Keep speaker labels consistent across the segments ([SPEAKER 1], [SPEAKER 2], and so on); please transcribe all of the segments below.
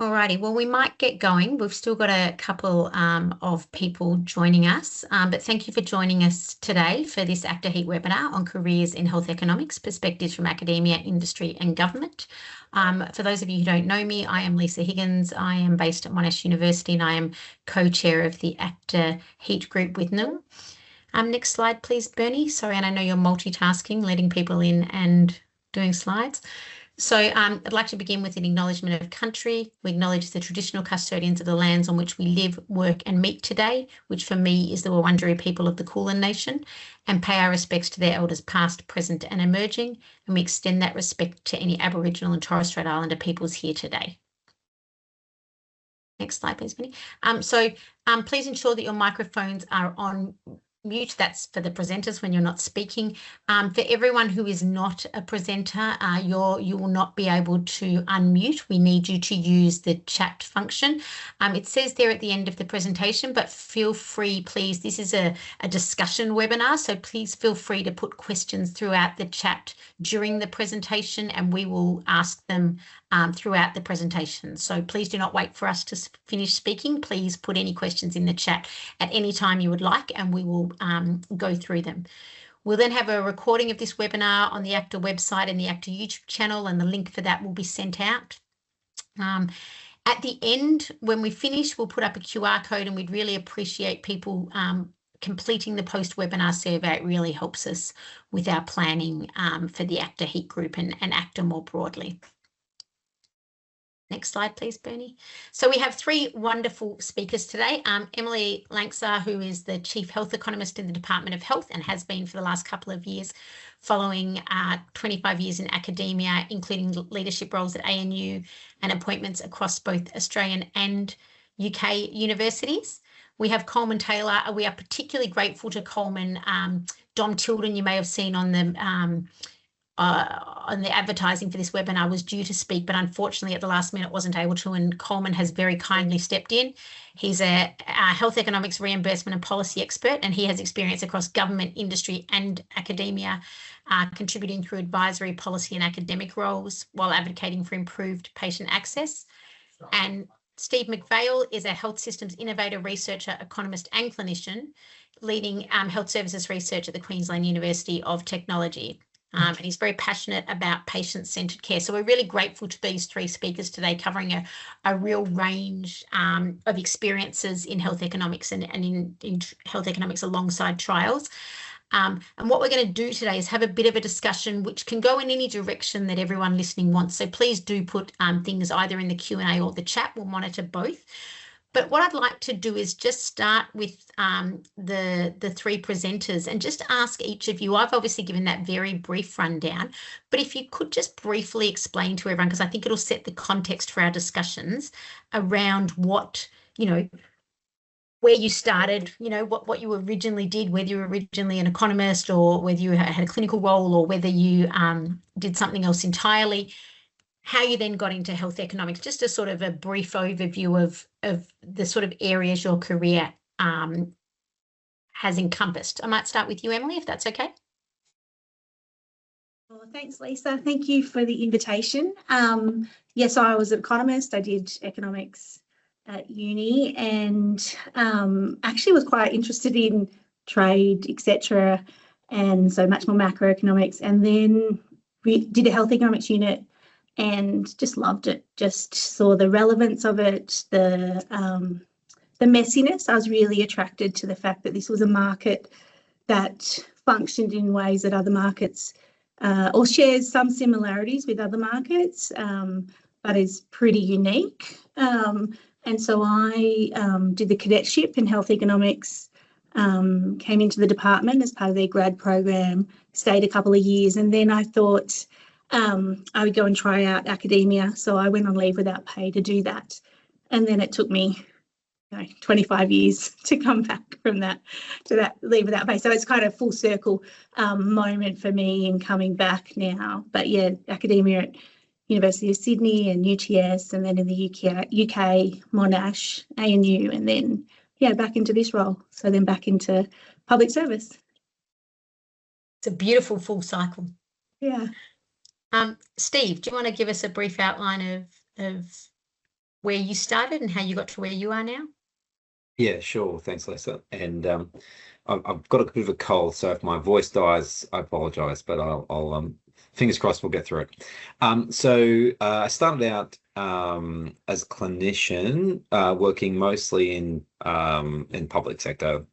[SPEAKER 1] Alrighty, well, we might get going. We've still got a couple of people joining us, but thank you for joining us today for this ACTA Heat webinar on careers in health economics, perspectives from academia, industry and government. For those of you who don't know me, I am Lisa Higgins. I am based at Monash University and I am co-chair of the ACTA Heat group with Noor. Next slide, please, Bernie. Sorry, and I know you're multitasking, letting people in and doing slides. So I'd like to begin with an acknowledgement of country. We acknowledge the traditional custodians of the lands on which we live, work and meet today, which for me is the Wurundjeri people of the Kulin Nation, and pay our respects to their elders past, present and emerging, and we extend that respect to any Aboriginal and Torres Strait Islander peoples here today. Next slide, please, Penny. Please ensure that your microphones are on mute. That's for the presenters when you're not speaking. For everyone who is not a presenter, you will not be able to unmute. We need you to use the chat function. It says there at the end of the presentation, but feel free, please. This is a discussion webinar, so please feel free to put questions throughout the chat during the presentation and we will ask them throughout the presentation. So please do not wait for us to finish speaking. Please put any questions in the chat at any time you would like and we will go through them. We'll then have a recording of this webinar on the ACTA website and the ACTA YouTube channel, and the link for that will be sent out. At the end, when we finish, we'll put up a QR code and we'd really appreciate people completing the post-webinar survey. It really helps us with our planning for the ACTA Heat group and ACTA more broadly. Next slide, please, Bernie. So we have three wonderful speakers today. Emily Langsar, who is the Chief Health Economist in the Department of Health and has been for the last couple of years, following 25 years in academia, including leadership roles at ANU and appointments across both Australian and UK universities. We have Coleman Taylor. We are particularly grateful to Coleman. Dom Tilden, you may have seen on the advertising for this webinar, was due to speak, but unfortunately at the last minute wasn't able to, and Coleman has very kindly stepped in. He's a health economics, reimbursement and policy expert, and he has experience across government, industry and academia, contributing through advisory, policy and academic roles while advocating for improved patient access. And Steve McVale is a health systems innovator, researcher, economist and clinician, leading health services research at the Queensland University of Technology. And he's very passionate about patient-centred care. So we're really grateful to these three speakers today, covering a real range of experiences in health economics and in health economics alongside trials. And what we're going to do today is have a bit of a discussion which can go in any direction that everyone listening wants. So please do put things either in the Q&A or the chat. We'll monitor both. But what I'd like to do is just start with the three presenters and just ask each of you. I've obviously given that very brief rundown, but if you could just briefly explain to everyone, because I think it'll set the context for our discussions around what, where you started, what you originally did, whether you were originally an economist or whether you had a clinical role or whether you did something else entirely, how you then got into health economics, just a sort of a brief overview of the sort of areas your career has encompassed. I might start with you, Emily, if that's okay.
[SPEAKER 2] Well, thanks, Lisa. Thank you for the invitation. Yes, I was an economist. I did economics at uni and actually was quite interested in trade, etc. And so much more macroeconomics, and then we did a health economics unit and just loved it, just saw the relevance of it, the messiness. I was really attracted to the fact that this was a market that functioned in ways that other markets or shares some similarities with other markets, but is pretty unique. And so I did the cadetship in health economics, came into the department as part of their grad program, stayed a couple of years, and then I thought I would go and try out academia. So I went on leave without pay to do that. And then it took me 25 years to come back from that to that leave without pay. So it's kind of full circle moment for me in coming back now. But yeah, academia at University of Sydney and UTS, and then in the UK Monash, ANU, and then back into this role. So then back into public service.
[SPEAKER 1] It's a beautiful full cycle.
[SPEAKER 2] Yeah.
[SPEAKER 1] Steve, do you want to give us a brief outline of where you started and how you got to where you are now?
[SPEAKER 3] Yeah, sure. Thanks, Lisa. And I've got a bit of a cold, so if my voice dies, I apologize, but I'll fingers crossed we'll get through it. I started out as a clinician, working mostly in public sector,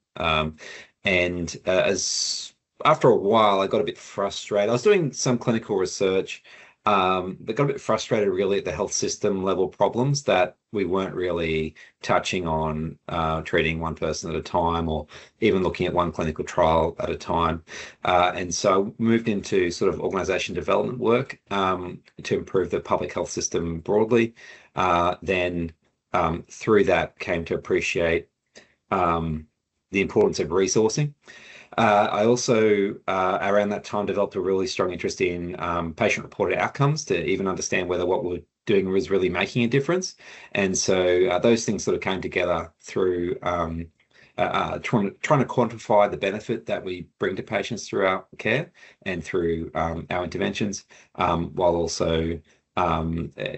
[SPEAKER 3] and as after a while, I got a bit frustrated. I was doing some clinical research, but got a bit frustrated really at the health system level problems that we weren't really touching on, treating one person at a time or even looking at one clinical trial at a time. And so I moved into sort of organization development work to improve the public health system broadly. Then through that came to appreciate the importance of resourcing. I also, around that time, developed a really strong interest in patient-reported outcomes to even understand whether what we're doing was really making a difference. And so those things sort of came together through trying to quantify the benefit that we bring to patients through our care and through our interventions, while also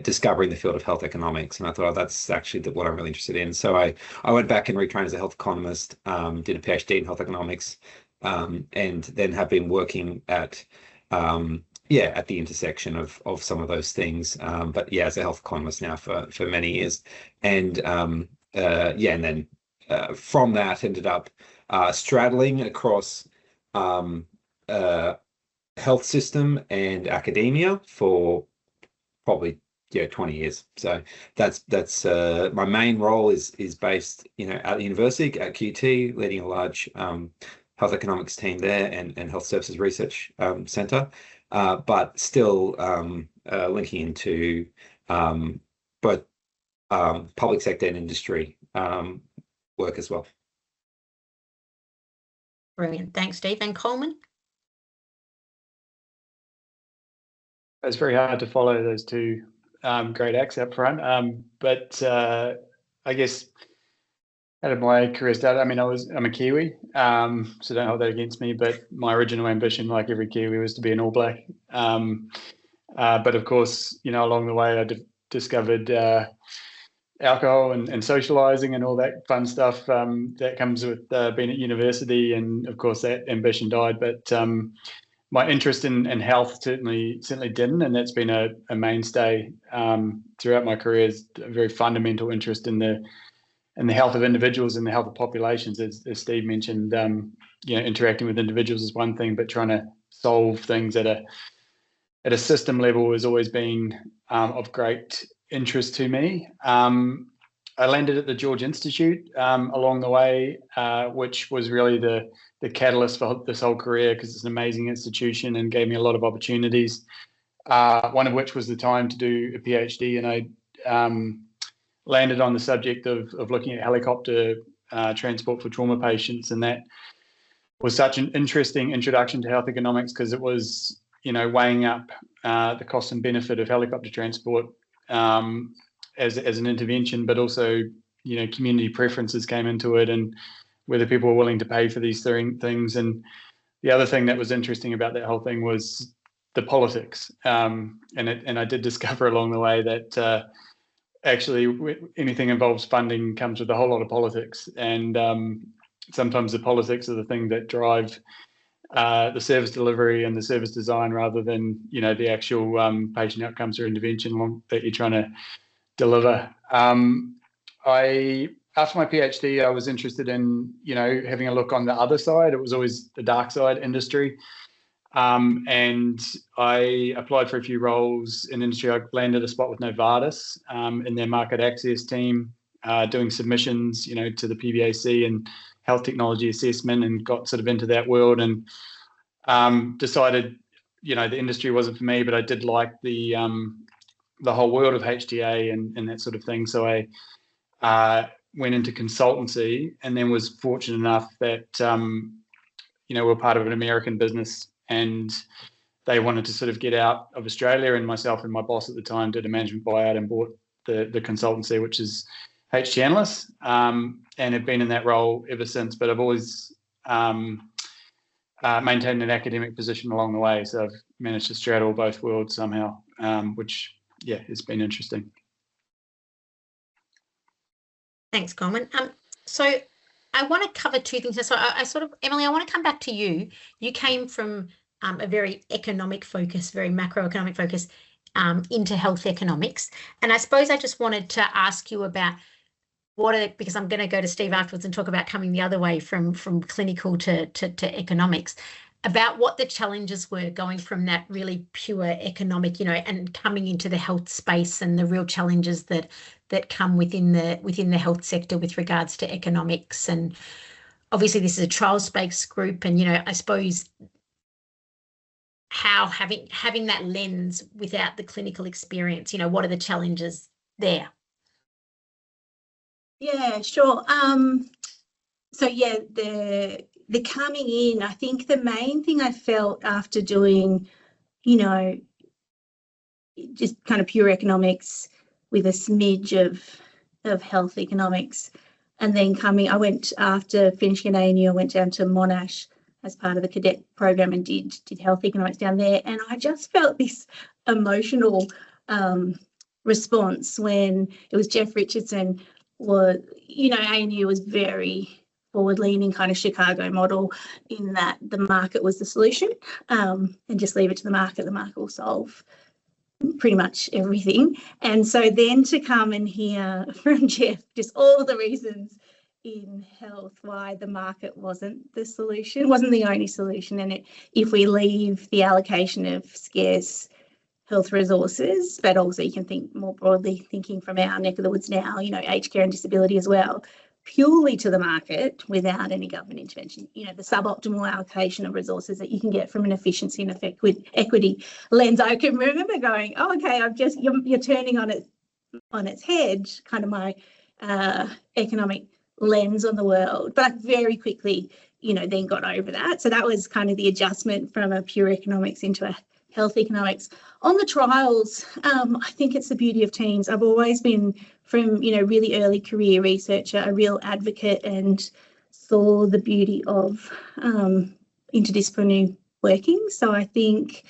[SPEAKER 3] discovering the field of health economics. And I thought, oh, that's actually what I'm really interested in. So I went back and retrained as a health economist, did a PhD in health economics, and then have been working at at the intersection of some of those things. But yeah, as a health economist now for many years, and and then from that ended up straddling across health system and academia for probably 20 years. So that's my main role is based at the university at QT, leading a large health economics team there and health services research center, but still linking into both public sector and industry work as well.
[SPEAKER 1] Brilliant. Thanks, Steve. And Coleman?
[SPEAKER 4] It's very hard to follow those two great acts up front. But I guess out of my career start, I mean, I'm a Kiwi, so don't hold that against me. But my original ambition, like every Kiwi, was to be an All Black. But of course, along the way, I discovered alcohol and socialising and all that fun stuff that comes with being at university. And of course, that ambition died. But my interest in health certainly didn't, and that's been a mainstay throughout my career. Is a very fundamental interest in the health of individuals and the health of populations, as Steve mentioned. Interacting with individuals is one thing, but trying to solve things at a system level has always been of great interest to me. I landed at the George Institute along the way, which was really the catalyst for this whole career, because it's an amazing institution and gave me a lot of opportunities. One of which was the time to do a PhD, and I landed on the subject of looking at helicopter transport for trauma patients, and that was such an interesting introduction to health economics, because it was weighing up the cost and benefit of helicopter transport as an intervention, but also community preferences came into it, and whether people were willing to pay for these things. And the other thing that was interesting about that whole thing was the politics, and I did discover along the way that actually anything involves funding comes with a whole lot of politics, and sometimes the politics are the thing that drive the service delivery and the service design, rather than the actual patient outcomes or intervention that you're trying to deliver. After my PhD, I was interested in having a look on the other side. It was always the dark side, industry, and I applied for a few roles in industry. I landed a spot with Novartis in their market access team, doing submissions to the PBAC and health technology assessment, and got sort of into that world, and decided the industry wasn't for me, but I did like the whole world of HTA and that sort of thing. So I went into consultancy, and then was fortunate enough that we're part of an American business, and they wanted to sort of get out of Australia, and myself and my boss at the time did a management buyout and bought the consultancy, which is HT Analysts, and have been in that role ever since. But I've always maintained an academic position along the way, so I've managed to straddle both worlds somehow, which has been interesting.
[SPEAKER 1] Thanks, Coleman. So I want to cover two things. So I sort of, Emily, I want to come back to you. You came from a very economic focus, very macroeconomic focus into health economics. And I suppose I just wanted to ask you about because I'm going to go to Steve afterwards and talk about coming the other way from clinical to economics, about what the challenges were going from that really pure economic, and coming into the health space and the real challenges that come within the health sector with regards to economics. And obviously this is a trials-based group, and I suppose how having that lens without the clinical experience, what are the challenges there?
[SPEAKER 2] Yeah, sure. So yeah, the coming in, I think the main thing I felt after doing, just kind of pure economics with a smidge of health economics, and then I went after finishing at ANU, I went down to Monash as part of the cadet program and did health economics down there, and I just felt this emotional response when it was Jeff Richardson. ANU was very forward-leaning, kind of Chicago model, in that the market was the solution, and just leave it to the market will solve pretty much everything. And so then to come and hear from Jeff just all the reasons in health why the market wasn't the solution, wasn't the only solution, and if we leave the allocation of scarce health resources, but also you can think more broadly, thinking from our neck of the woods now, aged care and disability as well, purely to the market without any government intervention, the suboptimal allocation of resources that you can get from an efficiency and equity lens. I can remember going, oh, okay, you're turning on its head, kind of my economic lens on the world. But I very quickly, then got over that. So that was kind of the adjustment from a pure economics into a health economics. On the trials, I think it's the beauty of teams. I've always been, from really early career researcher, a real advocate, and saw the beauty of interdisciplinary working. So I think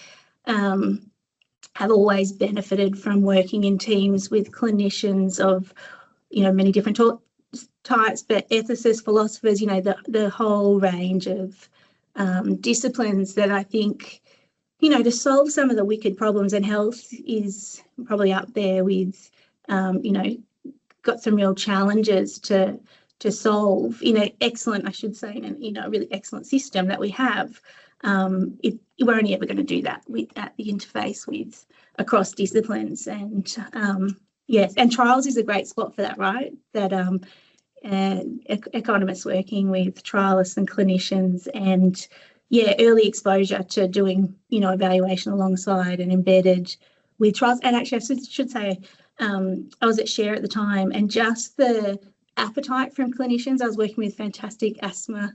[SPEAKER 2] have always benefited from working in teams with clinicians of many different types, but ethicists, philosophers, the whole range of disciplines that I think, to solve some of the wicked problems, and health is probably up there with, got some real challenges to solve in an excellent, I should say, in a really excellent system that we have. We're only ever going to do that at the interface with across disciplines. And yes, and trials is a great spot for that, right? That economists working with trialists and clinicians, and early exposure to doing, evaluation alongside and embedded with trials. And actually, I should say, I was at Share at the time, and just the appetite from clinicians. I was working with fantastic asthma,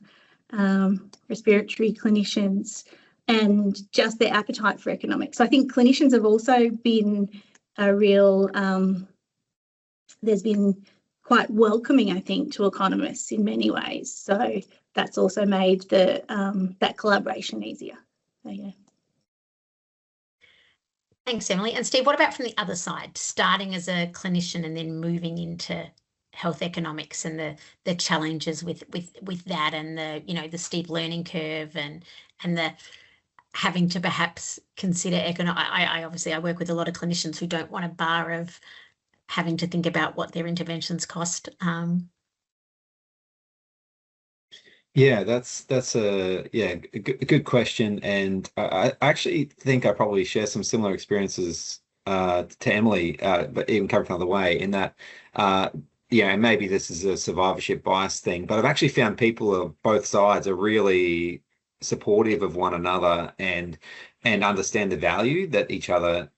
[SPEAKER 2] respiratory clinicians, and just their appetite for economics. So I think clinicians have also been a real, there's been quite welcoming, I think, to economists in many ways. So that's also made that collaboration easier. So, yeah.
[SPEAKER 1] Thanks, Emily. And Steve, what about from the other side, starting as a clinician and then moving into health economics and the challenges with that, and the steep learning curve and the having to perhaps consider I obviously work with a lot of clinicians who don't want a bar of having to think about what their interventions cost.
[SPEAKER 3] Yeah, that's a good question, and I actually think I probably share some similar experiences to Emily, but even coming from the other way, in that and maybe this is a survivorship bias thing, but I've actually found people of both sides are really supportive of one another and understand the value that each other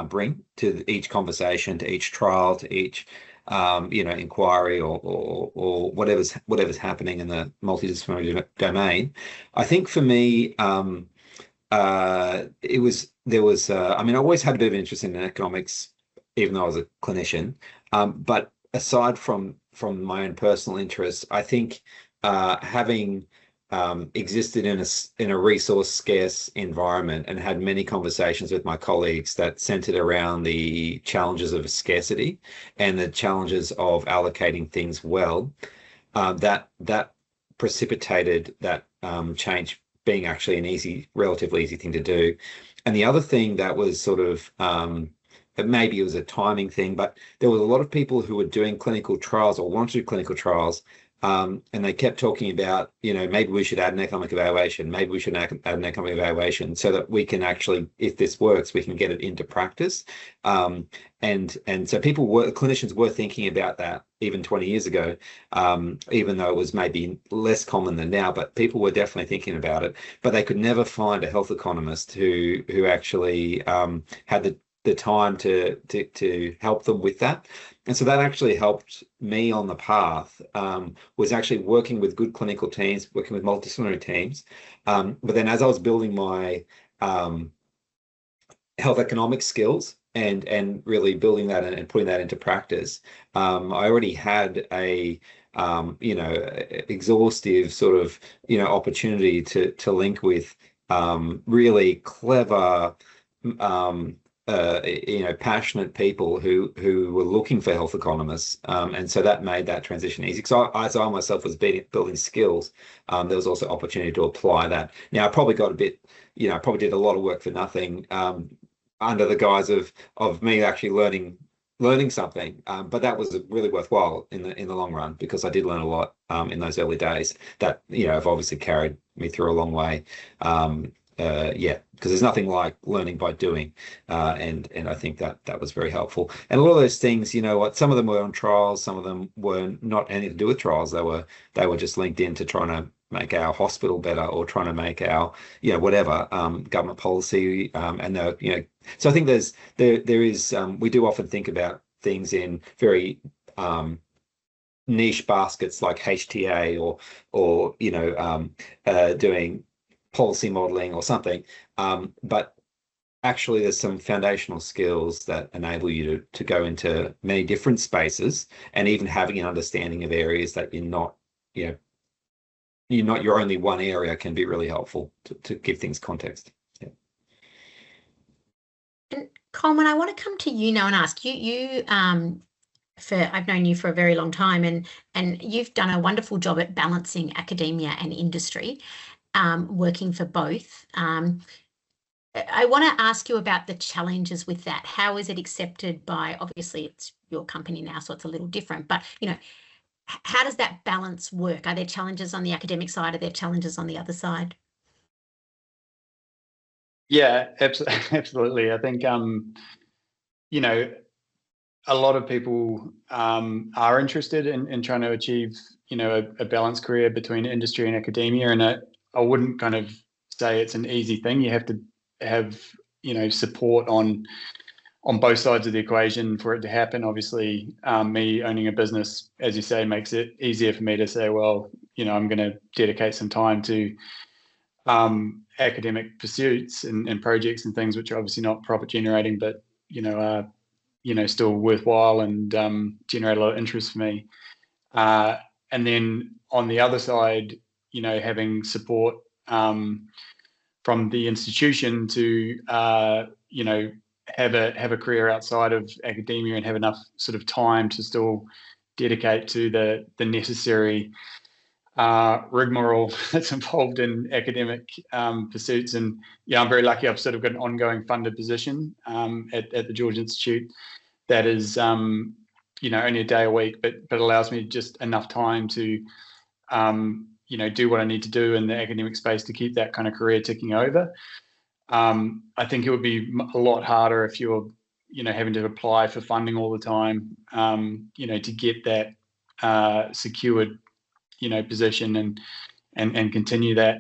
[SPEAKER 3] bring to each conversation, to each trial, to each inquiry or whatever's happening in the multidisciplinary domain. I think for me, I always had a bit of interest in economics, even though I was a clinician. But aside from my own personal interests, I think having existed in a resource scarce environment, and had many conversations with my colleagues that centered around the challenges of scarcity and the challenges of allocating things well, that precipitated that change being actually an relatively easy thing to do. And the other thing that was sort of maybe it was a timing thing, but there was a lot of people who were doing clinical trials or wanted to do clinical trials, and they kept talking about, maybe we should add an economic evaluation, maybe we should add an economic evaluation so that we can actually, if this works, we can get it into practice. And so clinicians were thinking about that even 20 years ago, even though it was maybe less common than now, but people were definitely thinking about it. But they could never find a health economist who actually had the time to help them with that. And so that actually helped me on the path, was actually working with good clinical teams, working with multidisciplinary teams. But then as I was building my health economic skills and really building that and putting that into practice, I already had a exhaustive sort of opportunity to link with really clever passionate people who were looking for health economists, and so that made that transition easy. So as I myself was building skills, there was also opportunity to apply that. Now I probably got a bit, I probably did a lot of work for nothing, under the guise of me actually learning something, but that was really worthwhile in the long run, because I did learn a lot in those early days that have obviously carried me through a long way. Because there's nothing like learning by doing, and I think that was very helpful. And a lot of those things, some of them were on trials, some of them were not anything to do with trials. They were just linked into trying to make our hospital better, or trying to make our whatever government policy, and so I think there is we do often think about things in very niche baskets like HTA or doing policy modeling or something, but actually there's some foundational skills that enable you to go into many different spaces, and even having an understanding of areas that you're not your only one area can be really helpful to give things context.
[SPEAKER 1] And Coleman, I want to come to you now and ask you I've known you for a very long time, and you've done a wonderful job at balancing academia and industry, working for both. I want to ask you about the challenges with that. How is it accepted by, obviously it's your company now, so it's a little different, but how does that balance work? Are there challenges on the academic side? Are there challenges on the other side?
[SPEAKER 4] Yeah, absolutely. I think, a lot of people are interested in trying to achieve, a balanced career between industry and academia. And I wouldn't kind of say it's an easy thing. You have to have, support on both sides of the equation for it to happen. Obviously, me owning a business, as you say, makes it easier for me to say, well, I'm going to dedicate some time to academic pursuits and projects and things which are obviously not profit generating, but are still worthwhile and generate a lot of interest for me. And then on the other side, having support from the institution to have a career outside of academia and have enough sort of time to still dedicate to the necessary rigmarole that's involved in academic pursuits. And I'm very lucky. I've sort of got an ongoing funded position at the George Institute that is only a day a week, but allows me just enough time to do what I need to do in the academic space to keep that kind of career ticking over. I think it would be a lot harder if you're having to apply for funding all the time, to get that secured position and continue that.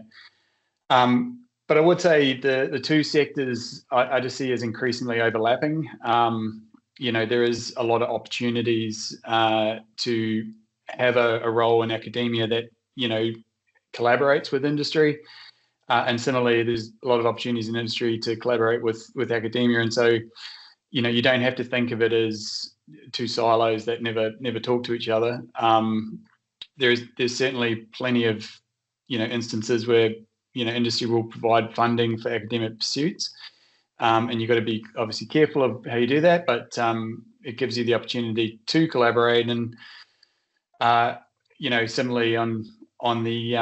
[SPEAKER 4] But I would say the two sectors I just see as increasingly overlapping. There is a lot of opportunities to have a role in academia that collaborates with industry, and similarly, there's a lot of opportunities in industry to collaborate with academia. And so, you don't have to think of it as two silos that never talk to each other. There's certainly plenty of instances where industry will provide funding for academic pursuits, and you've got to be obviously careful of how you do that, but it gives you the opportunity to collaborate. And similarly on the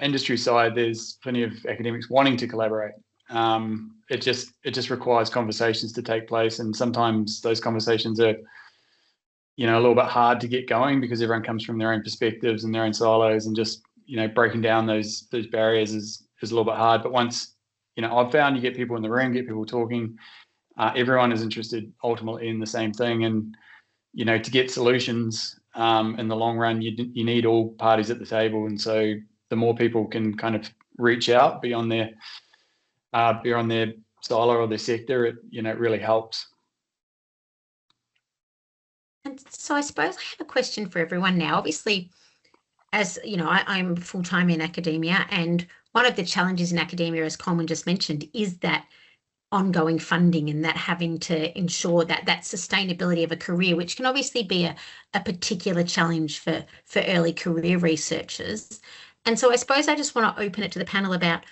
[SPEAKER 4] industry side, there's plenty of academics wanting to collaborate. It just requires conversations to take place, and sometimes those conversations are a little bit hard to get going because everyone comes from their own perspectives and their own silos, and just breaking down those barriers is a little bit hard. But once I've found you get people in the room, get people talking, everyone is interested ultimately in the same thing, and to get solutions in the long run, you need all parties at the table. And so the more people can kind of reach out beyond their silo or their sector, it really helps.
[SPEAKER 1] And so I suppose I have a question for everyone now. Obviously, as I'm full-time in academia, and one of the challenges in academia, as Coleman just mentioned, is that ongoing funding and that having to ensure that sustainability of a career, which can obviously be a particular challenge for early career researchers. And so I suppose I just want to open it to the panel about,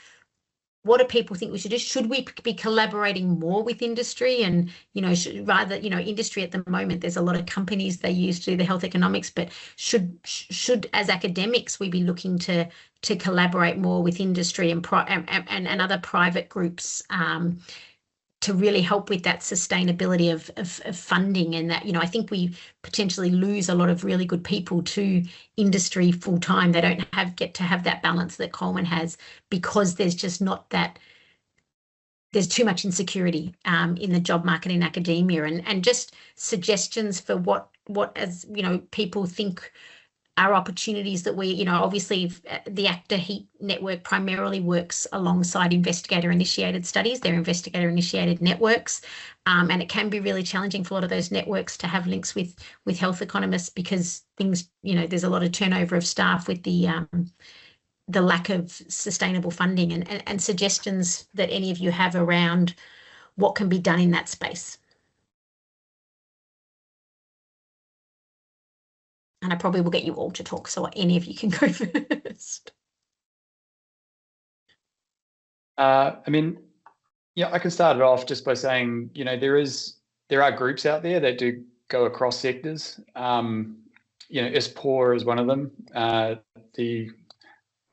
[SPEAKER 1] what do people think we should do? Should we be collaborating more with industry? And, industry at the moment, there's a lot of companies they use to do the health economics, but should as academics, we be looking to collaborate more with industry and other private groups to really help with that sustainability of funding? And that, I think we potentially lose a lot of really good people to industry full time. They don't get to have that balance that Coleman has, because there's just not that, there's too much insecurity in the job market in academia, and just suggestions for what as people think are opportunities that we, obviously the Actor Heat Network primarily works alongside investigator-initiated studies. They're investigator-initiated networks, and it can be really challenging for a lot of those networks to have links with health economists, because things, there's a lot of turnover of staff with the lack of sustainable funding, and suggestions that any of you have around what can be done in that space. And I probably will get you all to talk, so any of you can go first.
[SPEAKER 4] I can start it off just by saying, there are groups out there that do go across sectors. ISPOR is one of them. I'm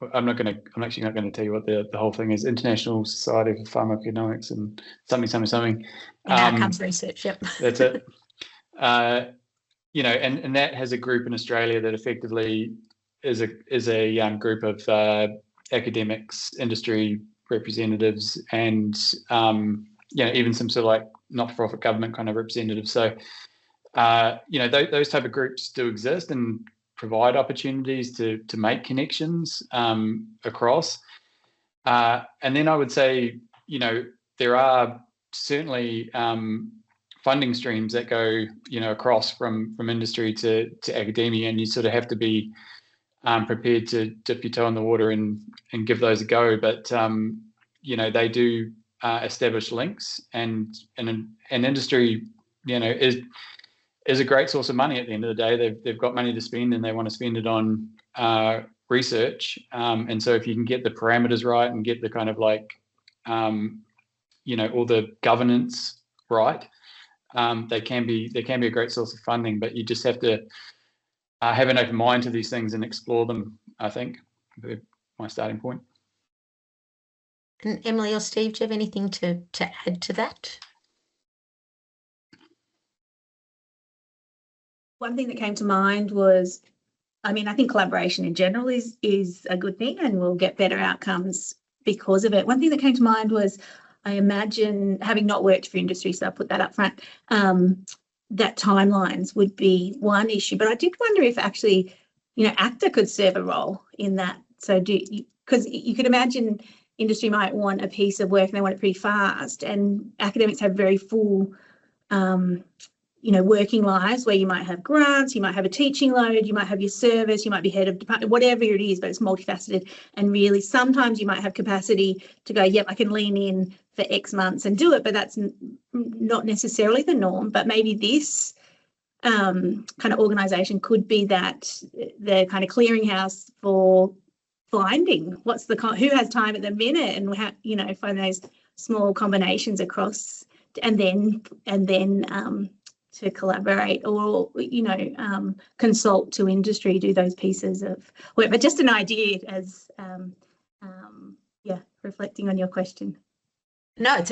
[SPEAKER 4] actually not going to tell you what the whole thing is. International Society for Pharmacoeconomics and something.
[SPEAKER 1] Outcomes research. Yep.
[SPEAKER 4] That's it. And that has a group in Australia that effectively is a group of academics, industry representatives, and even some sort of like not-for-profit government kind of representatives. So those type of groups do exist and provide opportunities to make connections across. And then I would say there are certainly funding streams that go across from industry to academia, and you sort of have to be prepared to dip your toe in the water and give those a go. But they do establish links, and industry is a great source of money at the end of the day. They've got money to spend, and they want to spend it on research, and so if you can get the parameters right and get the kind of like all the governance right, they can be a great source of funding. But you just have to have an open mind to these things and explore them, I think, my starting point.
[SPEAKER 1] And Emily or Steve, do you have anything to add to that?
[SPEAKER 2] One thing that came to mind was, I think collaboration in general is a good thing, and we'll get better outcomes because of it. One thing that came to mind was, I imagine, having not worked for industry, so I'll put that up front, that timelines would be one issue. But I did wonder if actually, ACTA could serve a role in that. So because you could imagine industry might want a piece of work and they want it pretty fast, and academics have very full working lives where you might have grants, you might have a teaching load, you might have your service, you might be head of department, whatever it is, but it's multifaceted. And really, sometimes you might have capacity to go, yep, I can lean in for X months and do it, but that's not necessarily the norm. But maybe this kind of organisation could be that the kind of clearinghouse for blinding. What's the who has time at the minute, and how, you know, find those small combinations across, and then to collaborate, or, you know, consult to industry, do those pieces of work. But just an idea as reflecting on your question.
[SPEAKER 1] No,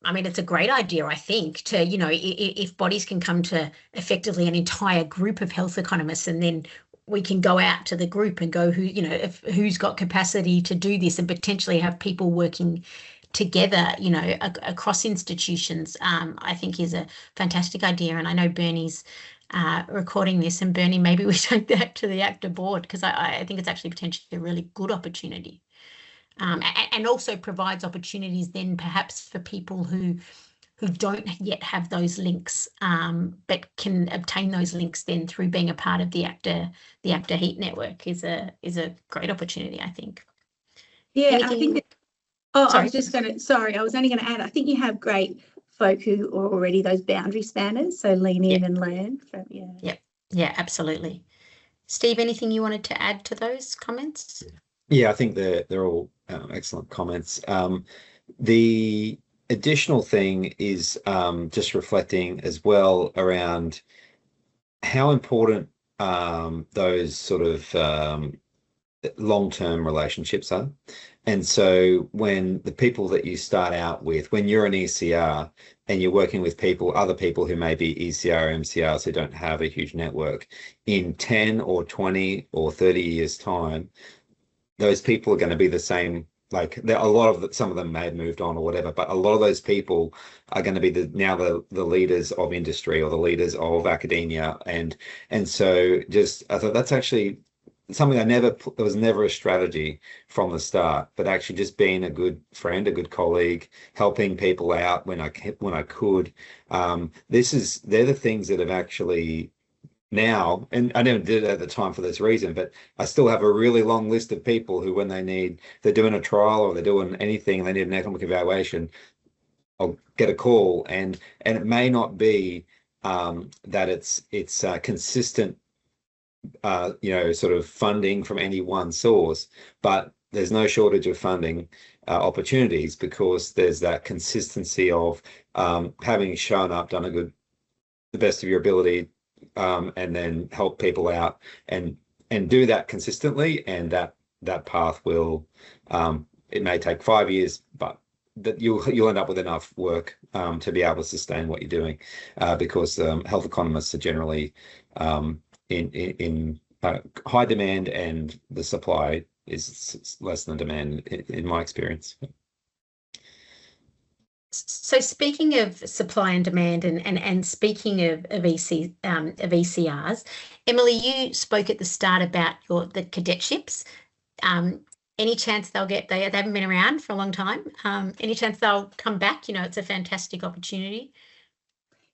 [SPEAKER 1] I mean, it's a great idea, I think, to, you know, if bodies can come to effectively an entire group of health economists, and then we can go out to the group and go, who's got capacity to do this, and potentially have people working together, you know, across institutions, I think is a fantastic idea. And I know Bernie's recording this, and Bernie, maybe we take that to the ACTA board, because I think it's actually potentially a really good opportunity. And also provides opportunities then perhaps for people who don't yet have those links, but can obtain those links then through being a part of the ACTA Heat network is a great opportunity, I think.
[SPEAKER 2] Yeah, I think I was only going to add, I think you have great folk who are already those boundary spanners, so lean in and learn from.
[SPEAKER 1] Yeah, absolutely. Steve, anything you wanted to add to those comments?
[SPEAKER 3] Yeah, I think they're all excellent comments. The additional thing is just reflecting as well around how important those sort of long-term relationships are. And so when the people that you start out with, when you're an ECR and you're working with other people who may be ECR or MCRs who don't have a huge network, in 10 or 20 or 30 years' time, those people are going to be the same. Like, some of them may have moved on or whatever, but a lot of those people are going to be the leaders of industry or the leaders of academia, and so I thought that's actually something there was never a strategy from the start, but actually just being a good friend, a good colleague, helping people out when I could. They're the things that have actually now, and I never did it at the time for this reason, but I still have a really long list of people who, when they're doing a trial or they're doing anything and they need an economic evaluation, I'll get a call, and it may not be that it's consistent, sort of funding from any one source, but there's no shortage of funding opportunities, because there's that consistency of having shown up, done the best of your ability, and then help people out and do that consistently, and that path will, it may take 5 years, but that you'll end up with enough work to be able to sustain what you're doing, because health economists are generally in high demand, and the supply is less than demand in my experience.
[SPEAKER 1] So speaking of supply and demand, and speaking of ECRs, Emily, you spoke at the start about the cadetships. Any chance they haven't been around for a long time? Any chance they'll come back? You know, it's a fantastic opportunity.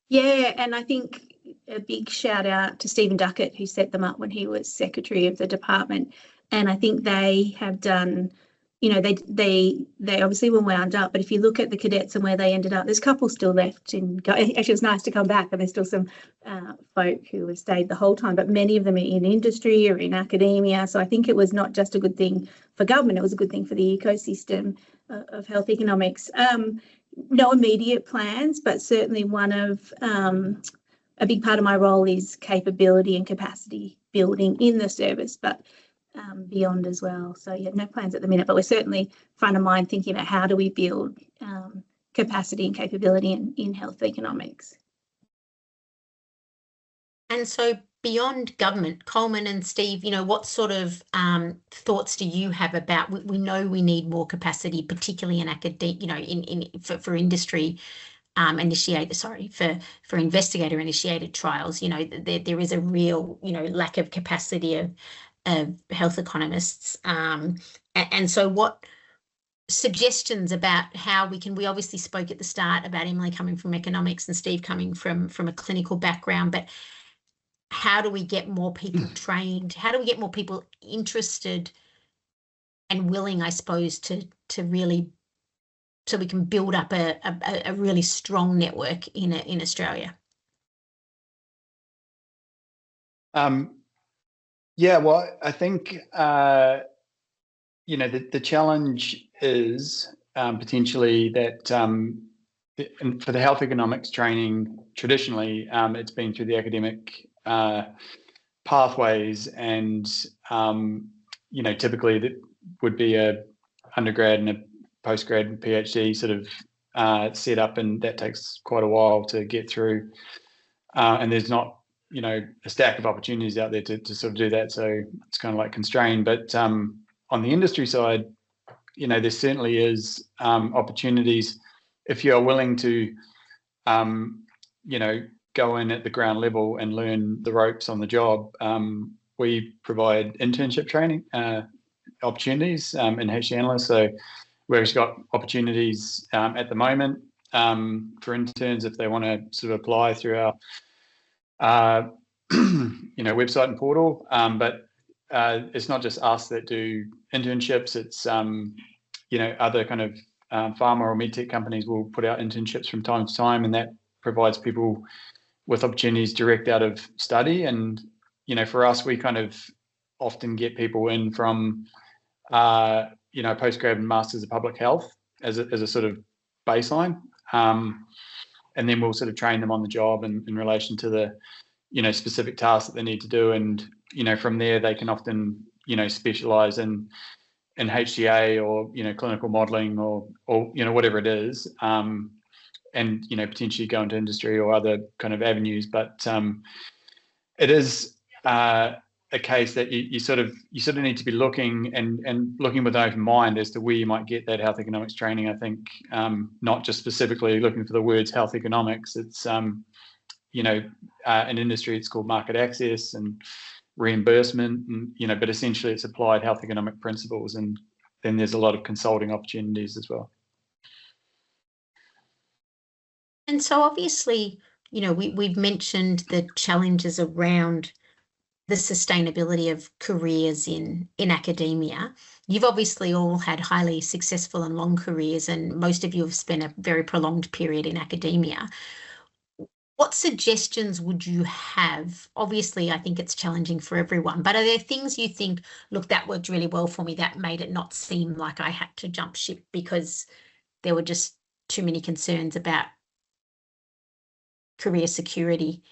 [SPEAKER 2] Yeah, and I think a big shout out to Stephen Duckett, who set them up when he was secretary of the department. And I think they have done, you know, they obviously were wound up, but if you look at the cadets and where they ended up, there's a couple still left. Actually, it's nice to come back, and there's still some folk who have stayed the whole time, but many of them are in industry or in academia. So I think it was not just a good thing for government, it was a good thing for the ecosystem of health economics. No immediate plans, but certainly one of a big part of my role is capability and capacity building in the service, but beyond as well. So yeah, no plans at the minute, but we're certainly front of mind thinking about how do we build capacity and capability in health economics. And
[SPEAKER 1] so beyond government, Coleman and Steve, you know, what sort of thoughts do you have about, we know we need more capacity, particularly in academia, you know, for industry for investigator initiated trials. You know, there is a real, you know, lack of capacity of health economists. And so what suggestions about how we obviously spoke at the start about Emily coming from economics and Steve coming from a clinical background, but how do we get more people trained? How do we get more people interested and willing, I suppose, to really, so we can build up a really strong network in Australia?
[SPEAKER 4] Yeah, well, I think you know, the challenge is potentially that for the health economics training, traditionally, it's been through the academic pathways, and you know, typically that would be a undergrad and a postgrad and PhD sort of set up, and that takes quite a while to get through. And there's not, you know, a stack of opportunities out there to sort of do that, so it's kind of like constrained. But on the industry side, you know, there certainly is opportunities if you are willing to, you know, go in at the ground level and learn the ropes on the job. We provide internship training opportunities in HC Analyst. So we've just got opportunities at the moment for interns if they want to sort of apply through our you know, website and portal. But it's not just us that do internships. It's you know, other kind of pharma or medtech companies will put out internships from time to time, and that provides people with opportunities direct out of study. And you know, for us, we kind of often get people in from you know, postgrad and masters of public health as a sort of baseline, and then we'll sort of train them on the job in relation to the, you know, specific tasks that they need to do. And you know, from there they can often, you know, specialize in HCA or, you know, clinical modeling or you know, whatever it is, and you know, potentially go into industry or other kind of avenues. But it is a case that you sort of need to be looking and looking with an open mind as to where you might get that health economics training. I think not just specifically looking for the words health economics. It's you know, in industry it's called market access and reimbursement, and you know, but essentially it's applied health economic principles, and then there's a lot of consulting opportunities as well.
[SPEAKER 1] And so obviously, you know, we've mentioned the challenges around the sustainability of careers in academia. You've obviously all had highly successful and long careers, and most of you have spent a very prolonged period in academia. What suggestions would you have? Obviously, I think it's challenging for everyone, but are there things you think, look, that worked really well for me, that made it not seem like I had to jump ship because there were just too many concerns about career security?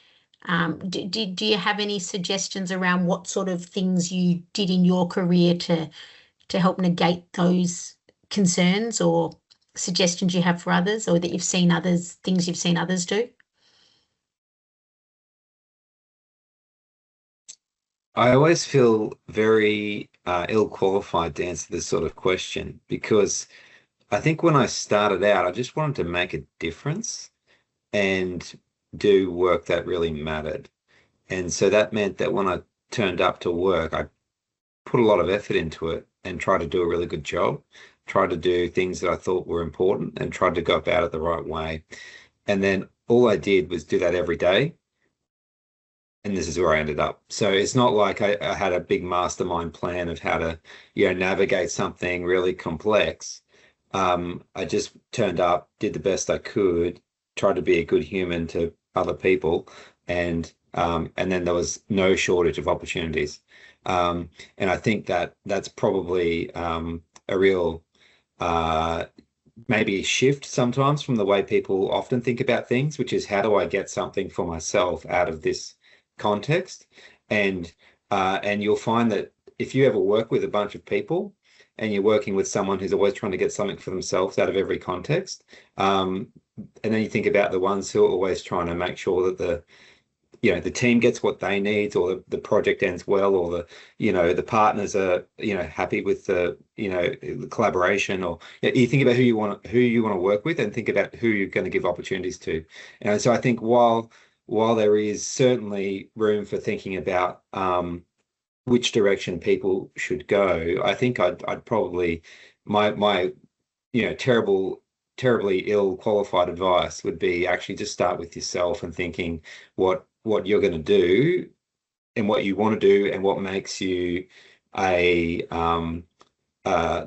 [SPEAKER 1] Do you have any suggestions around what sort of things you did in your career to help negate those concerns, or suggestions you have for others, or that you've seen others, things you've seen others do?
[SPEAKER 3] I always feel very ill-qualified to answer this sort of question, because I think when I started out, I just wanted to make a difference and do work that really mattered. And so that meant that when I turned up to work, I put a lot of effort into it and tried to do a really good job, tried to do things that I thought were important and tried to go about it the right way. And then all I did was do that every day. And this is where I ended up. So it's not like I had a big mastermind plan of how to, you know, navigate something really complex. I just turned up, did the best I could, tried to be a good human to other people, and then there was no shortage of opportunities. And I think that that's probably a real maybe shift sometimes from the way people often think about things, which is, how do I get something for myself out of this context? And you'll find that if you ever work with a bunch of people and you're working with someone who's always trying to get something for themselves out of every context, and then you think about the ones who are always trying to make sure that the team gets what they need, or the project ends well, or the partners are happy with the collaboration, or you think about who you want to work with, and think about who you're going to give opportunities to. And so I think while there is certainly room for thinking about which direction people should go, I think I'd probably, my terribly ill-qualified advice would be actually just start with yourself and thinking what you're going to do and what you want to do, and what makes you the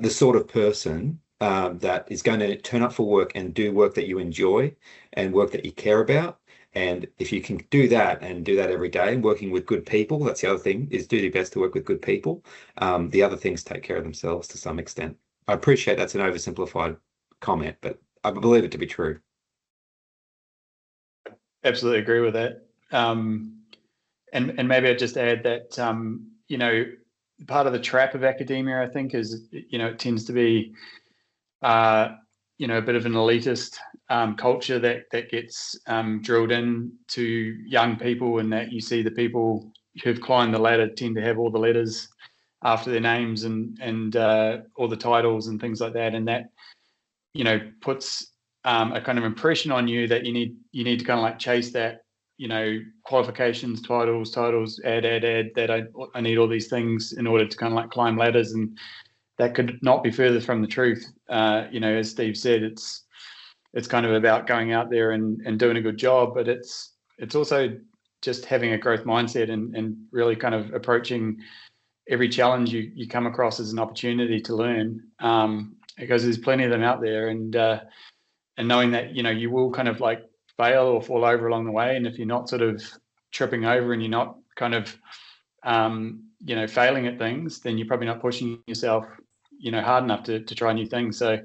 [SPEAKER 3] sort of person that is going to turn up for work and do work that you enjoy and work that you care about, And if you can do that and do that every day, working with good people, that's the other thing, is do your best to work with good people. The other things take care of themselves to some extent. I appreciate that's an oversimplified comment, but I believe it to be true.
[SPEAKER 4] Absolutely agree with that. And maybe I'd just add that, you know, part of the trap of academia, I think, is, you know, it tends to be, you know, a bit of an elitist culture that gets drilled in to young people, and that you see the people who've climbed the ladder tend to have all the letters after their names and all the titles and things like that, and that, you know, puts a kind of impression on you that you need to kind of like chase that, you know, qualifications, titles, add, that I need all these things in order to kind of like climb ladders, and that could not be further from the truth. You know, as Steve said, it's kind of about going out there and doing a good job, but it's also just having a growth mindset and really kind of approaching every challenge you come across as an opportunity to learn, because there's plenty of them out there, and knowing that, you know, you will kind of like fail or fall over along the way, and if you're not sort of tripping over and you're not kind of you know, failing at things, then you're probably not pushing yourself, you know, hard enough to try new things. So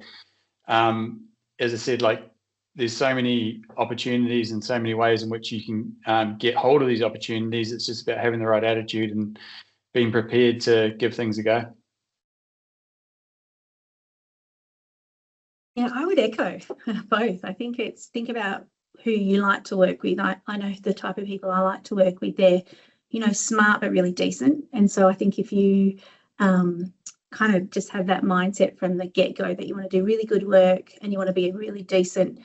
[SPEAKER 4] as I said, like, there's so many opportunities and so many ways in which you can get hold of these opportunities. It's just about having the right attitude and being prepared to give things a go.
[SPEAKER 2] Yeah, I would echo both. I think think about who you like to work with. I know the type of people I like to work with. They're, you know, smart but really decent. And so I think if you kind of just have that mindset from the get-go that you want to do really good work and you want to be a really decent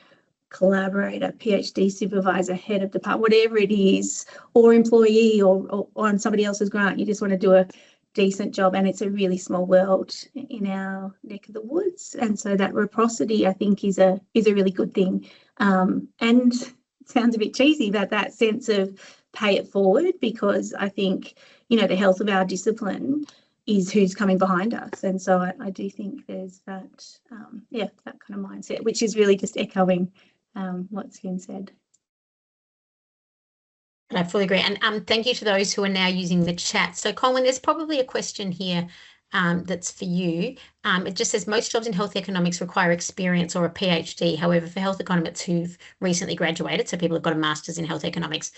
[SPEAKER 2] collaborator, PhD supervisor, head of department, whatever it is, or employee or on somebody else's grant, you just want to do a decent job, and it's a really small world in our neck of the woods, and so that reciprocity, I think, is a really good thing, and it sounds a bit cheesy, but that sense of pay it forward, because I think, you know, the health of our discipline is who's coming behind us, and so I do think there's that that kind of mindset, which is really just echoing what's been said.
[SPEAKER 1] I fully agree. And thank you to those who are now using the chat. So Colin, there's probably a question here that's for you. It just says most jobs in health economics require experience or a PhD. However, for health economists who've recently graduated, so people who've got a master's in health economics,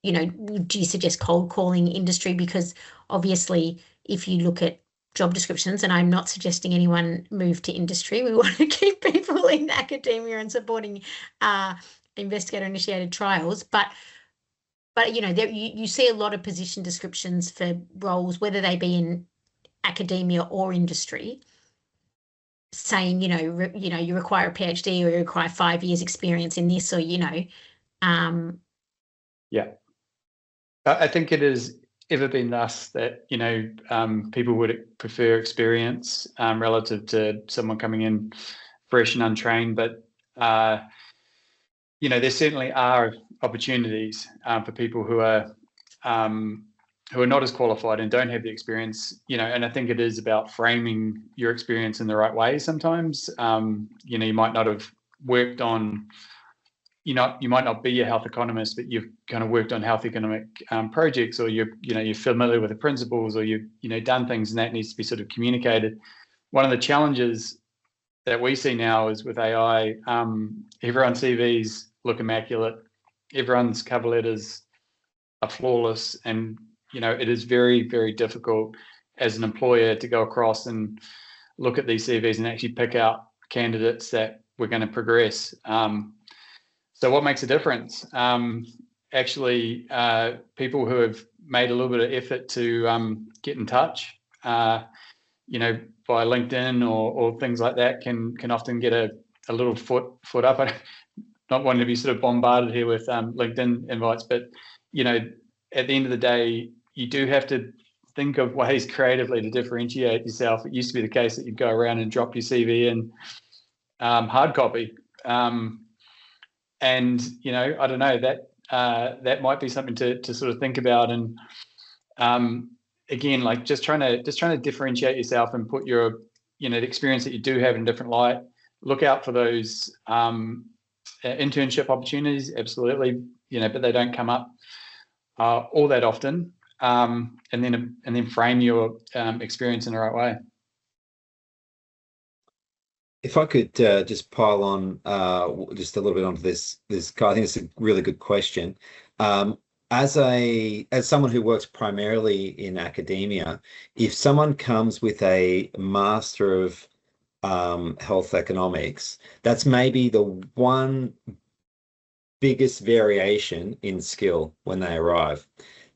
[SPEAKER 1] you know, do you suggest cold calling industry? Because obviously, if you look at job descriptions, and I'm not suggesting anyone move to industry, we want to keep people in academia and supporting investigator-initiated trials, but you know, you see a lot of position descriptions for roles, whether they be in academia or industry, saying, you know, you require a PhD or you require 5 years experience in this, or, you know.
[SPEAKER 4] Yeah, I think it has ever been thus that, you know, people would prefer experience relative to someone coming in fresh and untrained, but you know, there certainly are opportunities for people who are not as qualified and don't have the experience, you know, and I think it is about framing your experience in the right way sometimes. You know, you might not have worked on, you might not be a health economist, but you've kind of worked on health economic projects, or you're familiar with the principles, or you've done things, and that needs to be sort of communicated. One of the challenges that we see now is with AI, everyone's CVs look immaculate, everyone's cover letters are flawless, and you know, it is very, very difficult as an employer to go across and look at these CVs and actually pick out candidates that we're going to progress. So what makes a difference? Actually, people who have made a little bit of effort to get in touch, you know, via LinkedIn or things like that, can often get a little foot up. I'm not wanting to be sort of bombarded here with LinkedIn invites, but you know, at the end of the day, you do have to think of ways creatively to differentiate yourself. It used to be the case that you'd go around and drop your CV in hard copy. And you know, I don't know, that might be something to sort of think about. And again, like just trying to differentiate yourself and put your, you know, the experience that you do have in a different light. Look out for those internship opportunities. Absolutely, but they don't come up all that often. And then frame your experience in the right way.
[SPEAKER 3] If I could just pile on just a little bit onto this, I think it's a really good question. As someone who works primarily in academia, if someone comes with a Master of Health Economics, that's maybe the one biggest variation in skill when they arrive.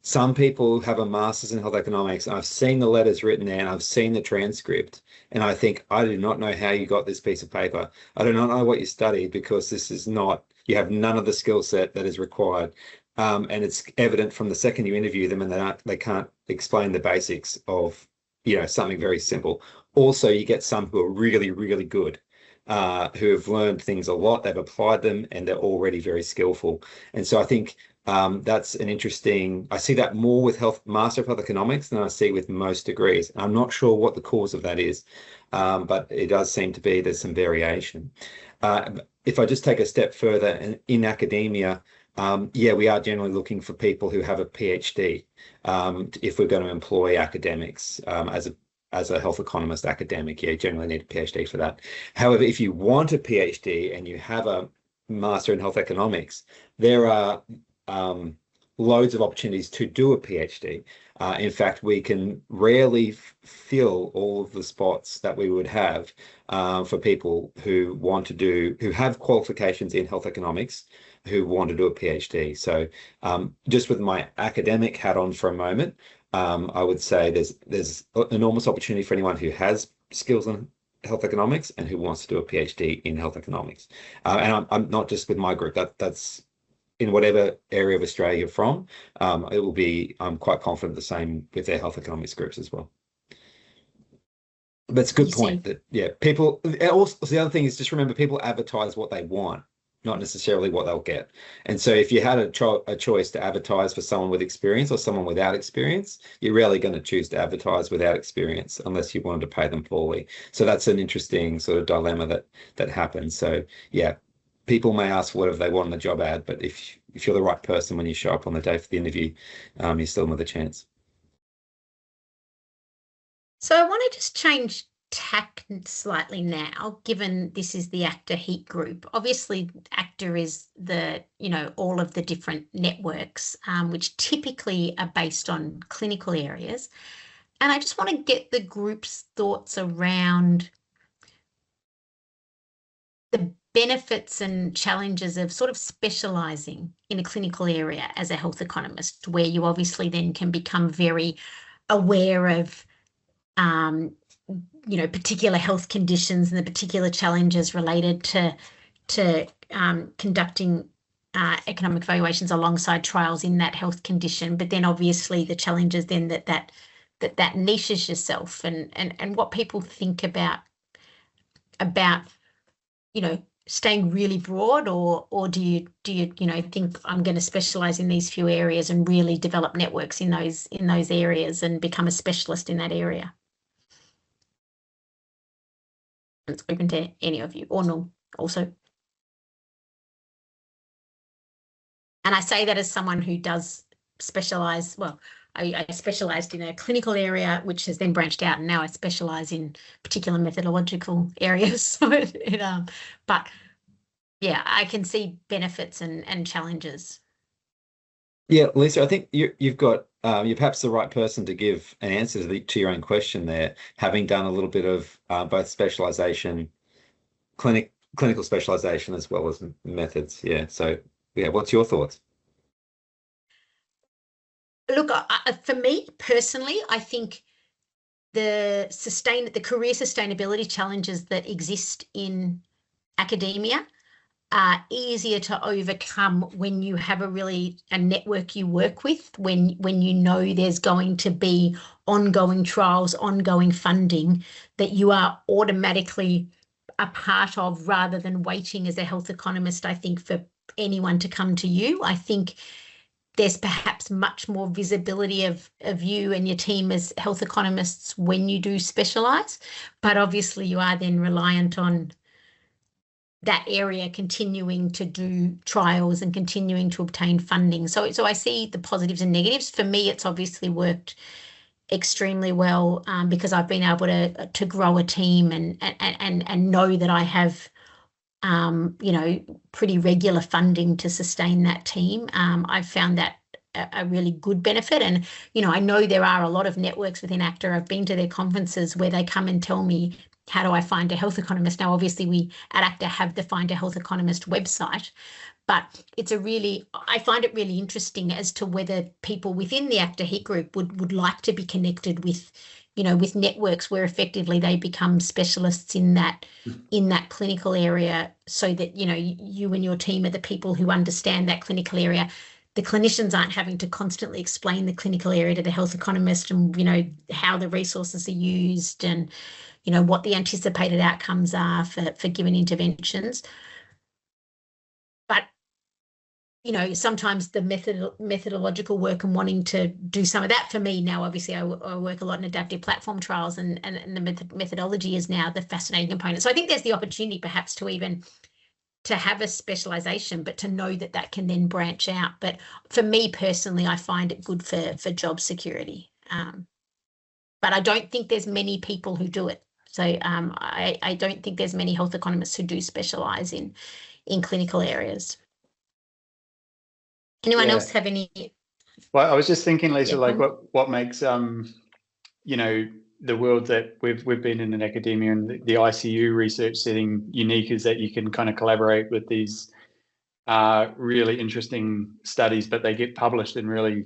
[SPEAKER 3] Some people have a master's in health economics, and I've seen the letters written there and I've seen the transcript, and I think, I do not know how you got this piece of paper. I do not know what you studied, because this is not, you have none of the skill set that is required. And it's evident from the second you interview them, and they can't explain the basics of, something very simple. Also, you get some who are really, really good, who have learned things a lot, they've applied them, and they're already very skillful. And so I think that's an interesting, I see that more with Master of Health Economics than I see with most degrees. I'm not sure what the cause of that is, but it does seem to be there's some variation. If I just take a step further in academia, we are generally looking for people who have a PhD if we're going to employ academics as a health economist academic. You generally need a PhD for that. However, if you want a PhD and you have a Master in Health Economics, there are loads of opportunities to do a PhD. In fact, we can rarely fill all of the spots that we would have for people who have qualifications in health economics, who want to do a PhD. So just with my academic hat on for a moment, I would say there's enormous opportunity for anyone who has skills in health economics and who wants to do a PhD in health economics. And I'm not just with my group, that's in whatever area of Australia you're from, it will be, I'm quite confident, the same with their health economics groups as well. That's a good point. People, also the other thing is, just remember, people advertise what they want, not necessarily what they'll get. And so if you had a choice to advertise for someone with experience or someone without experience, you're rarely going to choose to advertise without experience unless you wanted to pay them poorly. So that's an interesting sort of dilemma that happens. So yeah, people may ask whatever they want in the job ad, but if you're the right person when you show up on the day for the interview, you still have a chance.
[SPEAKER 1] So I want to just change tack slightly now, given this is the ACTA HEAT group. Obviously, ACTA is all of the different networks, which typically are based on clinical areas. And I just want to get the group's thoughts around the benefits and challenges of sort of specialising in a clinical area as a health economist, where you obviously then can become very aware of particular health conditions and the particular challenges related to conducting economic valuations alongside trials in that health condition. But then obviously the challenges then that niches yourself, and what people think about staying really broad, or do you think I'm going to specialize in these few areas and really develop networks in those areas and become a specialist in that area? It's open to any of you, or no, also. And I say that as someone who does specialize. Well, I specialized in a clinical area, which has then branched out, and now I specialize in particular methodological areas. So, but yeah, I can see benefits and challenges.
[SPEAKER 3] Yeah, Lisa, I think you've got you're perhaps the right person to give an answer to your own question there, having done a little bit of both specialization, clinical specialization, as well as methods. Yeah. So yeah, what's your thoughts?
[SPEAKER 1] Look, for me personally, I think the career sustainability challenges that exist in academia are easier to overcome when you have a network you work with, when there's going to be ongoing trials, ongoing funding that you are automatically a part of, rather than waiting as a health economist, I think, for anyone to come to you. I think there's perhaps much more visibility of you and your team as health economists when you do specialise, but obviously you are then reliant on that area continuing to do trials and continuing to obtain funding. So I see the positives and negatives. For me, it's obviously worked extremely well because I've been able to grow a team and know that I have pretty regular funding to sustain that team. I've found that a really good benefit. And, I know there are a lot of networks within ACTA. I've been to their conferences where they come and tell me, how do I find a health economist? Now, obviously, we at ACTA have the Find a Health Economist website, but I find it really interesting as to whether people within the ACTA HEAT group would like to be connected with, with networks where effectively they become specialists in that clinical area, so that, you and your team are the people who understand that clinical area. The clinicians aren't having to constantly explain the clinical area to the health economist and, how the resources are used and, what the anticipated outcomes are for given interventions. But, sometimes the methodological work and wanting to do some of that for me now, obviously I work a lot in adaptive platform trials, and the methodology is now the fascinating component. So I think there's the opportunity perhaps to have a specialization, but to know that can then branch out. But for me personally, I find it good for job security. But I don't think there's many people who do it. So I don't think there's many health economists who do specialize in clinical areas. Anyone else have any?
[SPEAKER 4] Well, I was just thinking, Lisa, like what makes the world that we've been in academia and the ICU research setting unique is that you can kind of collaborate with these really interesting studies, but they get published in really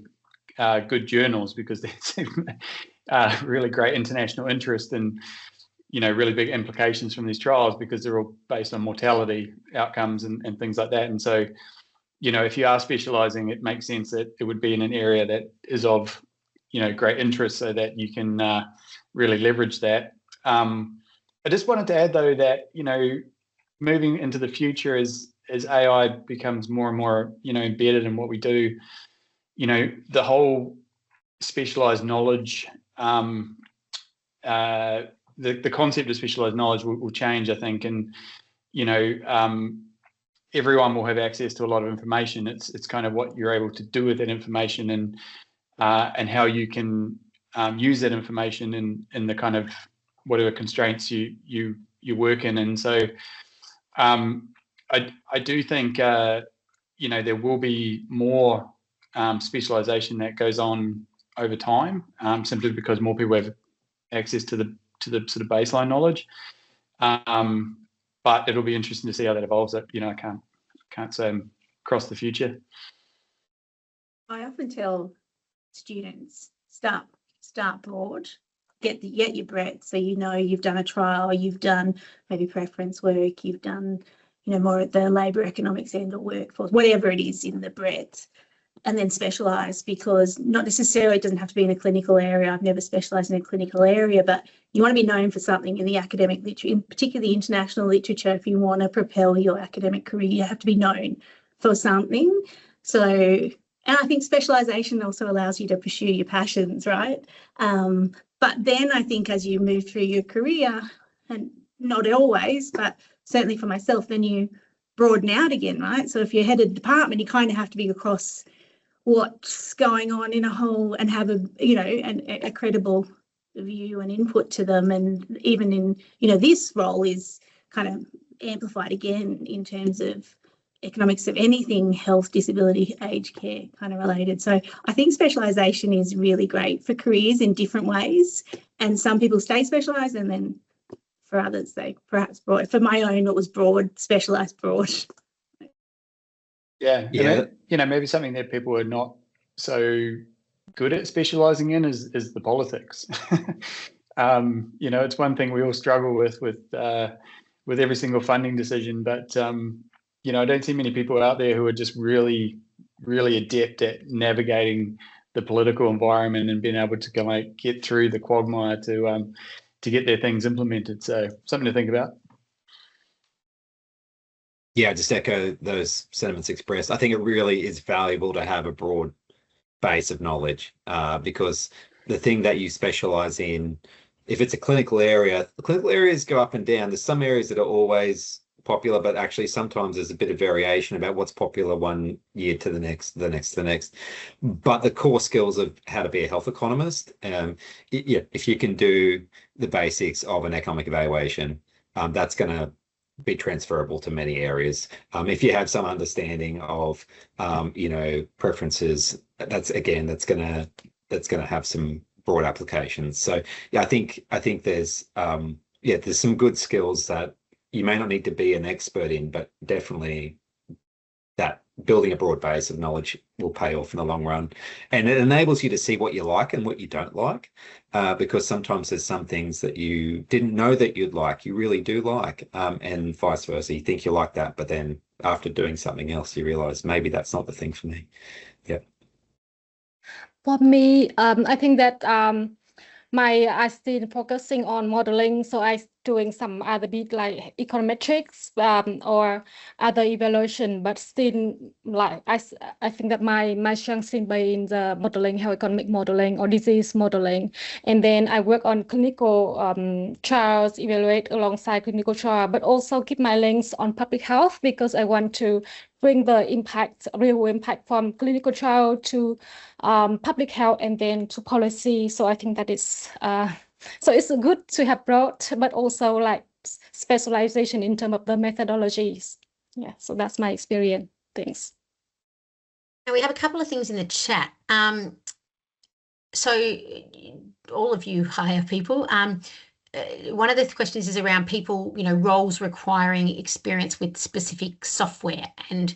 [SPEAKER 4] good journals because there's really great international interest and really big implications from these trials, because they're all based on mortality outcomes and things like that. And so, if you are specializing, it makes sense that it would be in an area that is of great interest, so that you can really leverage that. I just wanted to add, though, that moving into the future as AI becomes more and more embedded in what we do, the whole specialized knowledge, the concept of specialized knowledge will change, I think, and everyone will have access to a lot of information. It's kind of what you're able to do with that information and how you can use that information in the kind of whatever constraints you work in. And so I do think there will be more specialization that goes on over time, simply because more people have access to the sort of baseline knowledge. But it'll be interesting to see how that evolves. I can't say I'm across the future.
[SPEAKER 2] I often tell students, start broad, get your breadth, so you've done a trial, you've done maybe preference work, you've done more at the labour economics end or workforce, whatever it is in the breadth, and then specialise, because not necessarily, it doesn't have to be in a clinical area. I've never specialised in a clinical area, but you want to be known for something in the academic literature, in particularly international literature. If you want to propel your academic career, you have to be known for something. So, and I think specialisation also allows you to pursue your passions, right? But then I think as you move through your career, and not always, but certainly for myself, then you broaden out again, right? So if you're head of department, you kind of have to be across what's going on in a whole and have a credible view and input to them. And even in, this role is kind of amplified again in terms of economics of anything health, disability, aged care kind of related. So I think specialisation is really great for careers in different ways. And some people stay specialised, and then for others, they perhaps broad. For my own, it was broad, specialised broad.
[SPEAKER 4] Yeah. Maybe something that people are not so good at specialising in is the politics. It's one thing we all struggle with every single funding decision, but I don't see many people out there who are just really, really adept at navigating the political environment and being able to get through the quagmire to get their things implemented. So something to think about.
[SPEAKER 3] Yeah, just echo those sentiments expressed. I think it really is valuable to have a broad base of knowledge, because the thing that you specialize in, if it's a clinical area, the clinical areas go up and down. There's some areas that are always popular, but actually sometimes there's a bit of variation about what's popular one year to the next, the next. But the core skills of how to be a health economist, yeah, if you can do the basics of an economic evaluation, that's going to be transferable to many areas. If you have some understanding of, you know, preferences, that's going to have some broad applications. So yeah, I think there's there's some good skills that you may not need to be an expert in, but definitely that building a broad base of knowledge will pay off in the long run. And it enables you to see what you like and what you don't like, because sometimes there's some things that you didn't know that you'd like, you really do like, and vice versa. You think you like that, but then after doing something else, you realize maybe that's not the thing for me. Yeah.
[SPEAKER 5] For me, I think that I still focusing on modeling, so I doing some other bit like econometrics or other evaluation, but still like I think that my strength still be in the modeling, health economic modeling or disease modeling, and then I work on clinical trials, evaluate alongside clinical trial, but also keep my links on public health because I want to bring the impact, real impact from clinical trial to public health and then to policy. So I think that is so it's good to have broad, but also like specialization in terms of the methodologies. Yeah, so that's my experience. Thanks.
[SPEAKER 1] Now we have a couple of things in the chat. So all of you hire people. One of the questions is around people, you know, roles requiring experience with specific software, and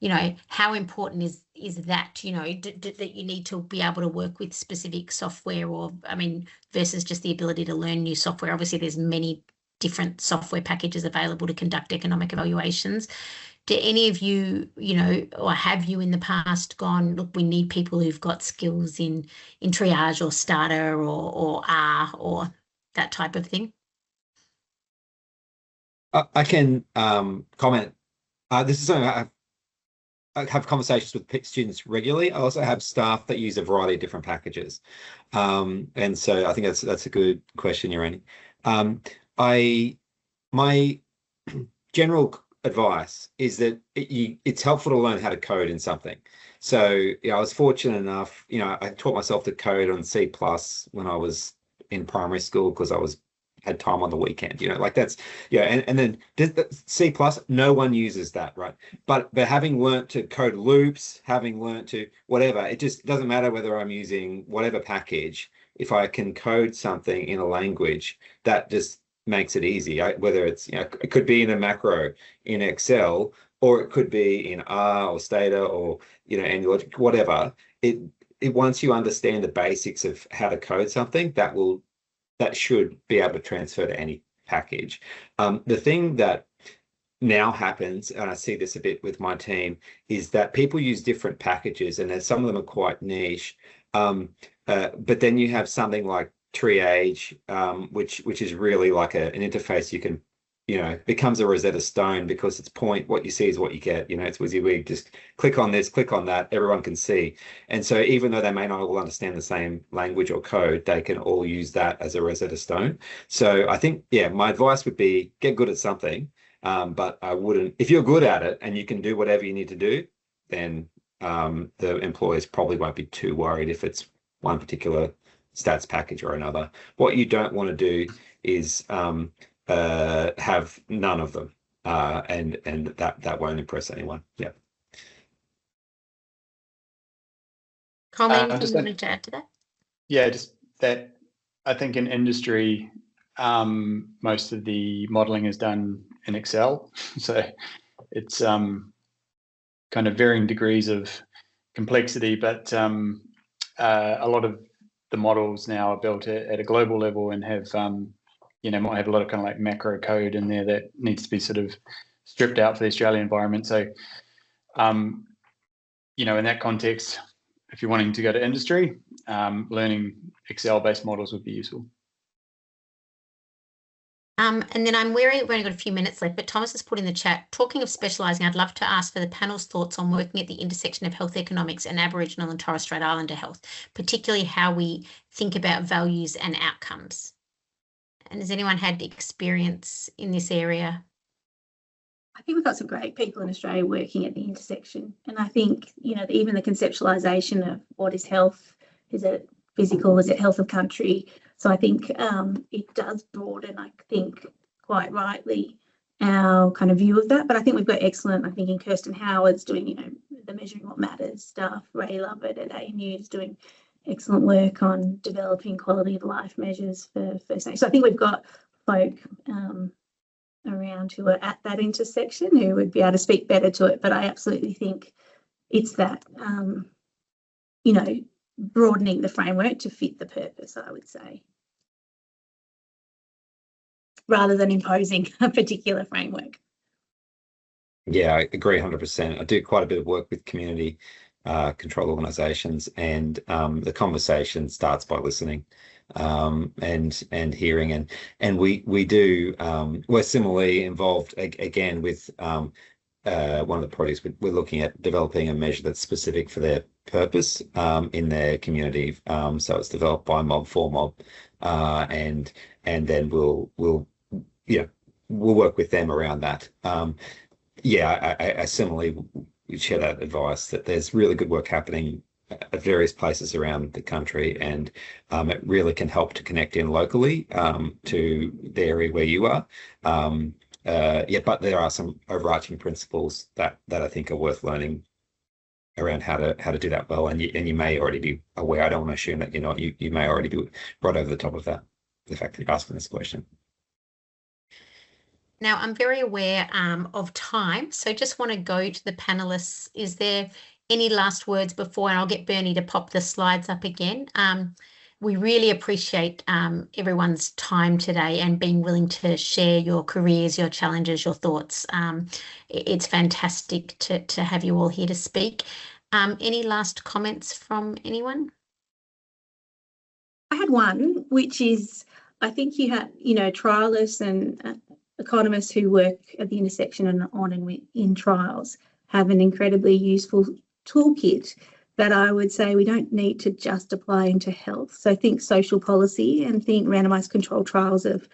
[SPEAKER 1] you know, how important is that, you know, that you need to be able to work with specific software, or I mean, versus just the ability to learn new software. Obviously, there's many different software packages available to conduct economic evaluations. Do any of you, you know, or have you in the past gone, look, we need people who've got skills in triage or Stata or R or that type of thing?
[SPEAKER 3] I can comment. This is something I have conversations with students regularly. I also have staff that use a variety of different packages. And so I think that's a good question, Urani. My general advice is that it's helpful to learn how to code in something. So I was fortunate enough, I taught myself to code on C+ when I was in primary school because I had time on the weekend, like that's, and then C+, no one uses that, right? But having learned to code loops, having learned to whatever, it just doesn't matter whether I'm using whatever package. If I can code something in a language, that just makes it easy. Whether it's, it could be in a macro in Excel, or it could be in R or Stata or, AngularLogic, whatever. It once you understand the basics of how to code something, that should be able to transfer to any package. The thing that now happens, and I see this a bit with my team, is that people use different packages, and some of them are quite niche. But then you have something like Triage, which is really like an interface you can, becomes a Rosetta Stone, because it's what you see is what you get. It's WYSIWYG, just click on this, click on that, everyone can see. And so even though they may not all understand the same language or code, they can all use that as a Rosetta Stone. So I think, my advice would be get good at something, but I wouldn't, if you're good at it and you can do whatever you need to do, then the employers probably won't be too worried if it's one particular stats package or another. What you don't want to do is have none of them, and that won't impress anyone. Yeah.
[SPEAKER 1] Colin, anything you wanted to add to that?
[SPEAKER 4] Yeah, just that I think in industry, most of the modeling is done in Excel, so it's kind of varying degrees of complexity, but a lot of the models now are built at a global level and have might have a lot of kind of like macro code in there that needs to be sort of stripped out for the Australian environment. So, in that context, if you're wanting to go to industry, learning Excel-based models would be useful.
[SPEAKER 1] And then we've only got a few minutes left, but Thomas has put in the chat, talking of specialising, I'd love to ask for the panel's thoughts on working at the intersection of health economics and Aboriginal and Torres Strait Islander health, particularly how we think about values and outcomes. And has anyone had experience in this area?
[SPEAKER 2] I think we've got some great people in Australia working at the intersection. And I think, you know, even the conceptualisation of what is health, is it physical, is it health of country? So I think it does broaden, I think, quite rightly, our kind of view of that. But I think we've got excellent, I think, in Kirsten Howard's doing, you know, the Measuring What Matters stuff. Ray Lovett at ANU is doing excellent work on developing quality of life measures for First Nations. So I think we've got folk around who are at that intersection who would be able to speak better to it. But I absolutely think it's that, you know, broadening the framework to fit the purpose, I would say, rather than imposing a particular framework.
[SPEAKER 3] Yeah, I agree 100%. I do quite a bit of work with community control organisations, and the conversation starts by listening and hearing, and we do we're similarly involved again with one of the projects. We're looking at developing a measure that's specific for their purpose in their community. So it's developed by mob for mob, and then we'll work with them around that. I similarly share that advice that there's really good work happening at various places around the country, and it really can help to connect in locally to the area where you are. But there are some overarching principles that I think are worth learning around how to do that well. And you may already be aware. I don't want to assume that you're not. You may already be right over the top of that, the fact that you're asking this question.
[SPEAKER 1] Now, I'm very aware of time, so just want to go to the panelists. Is there any last words before, and I'll get Bernie to pop the slides up again. We really appreciate everyone's time today and being willing to share your careers, your challenges, your thoughts. It's fantastic to have you all here to speak. Any last comments from anyone?
[SPEAKER 2] I had one, which is, I think you have, you know, trialists and economists who work at the intersection and on and in trials have an incredibly useful toolkit that I would say we don't need to just apply into health. So think social policy and think randomised controlled trials of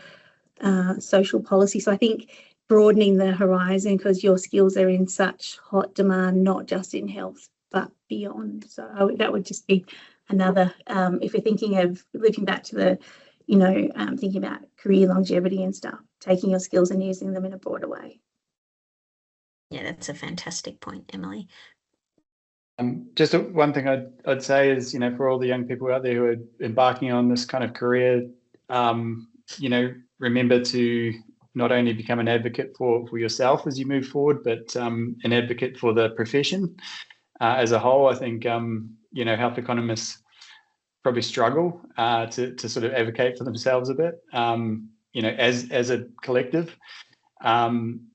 [SPEAKER 2] social policy. So I think broadening the horizon, because your skills are in such hot demand, not just in health, but beyond. So that would just be another, if you're thinking of living back to the, you know, thinking about career longevity and stuff, taking your skills and using them in a broader way.
[SPEAKER 1] Yeah, that's a fantastic point, Emily.
[SPEAKER 4] Just one thing I'd say is, you know, for all the young people out there who are embarking on this kind of career, you know, remember to not only become an advocate for yourself as you move forward, but an advocate for the profession as a whole. I think, you know, health economists probably struggle to sort of advocate for themselves a bit, you know, as a collective.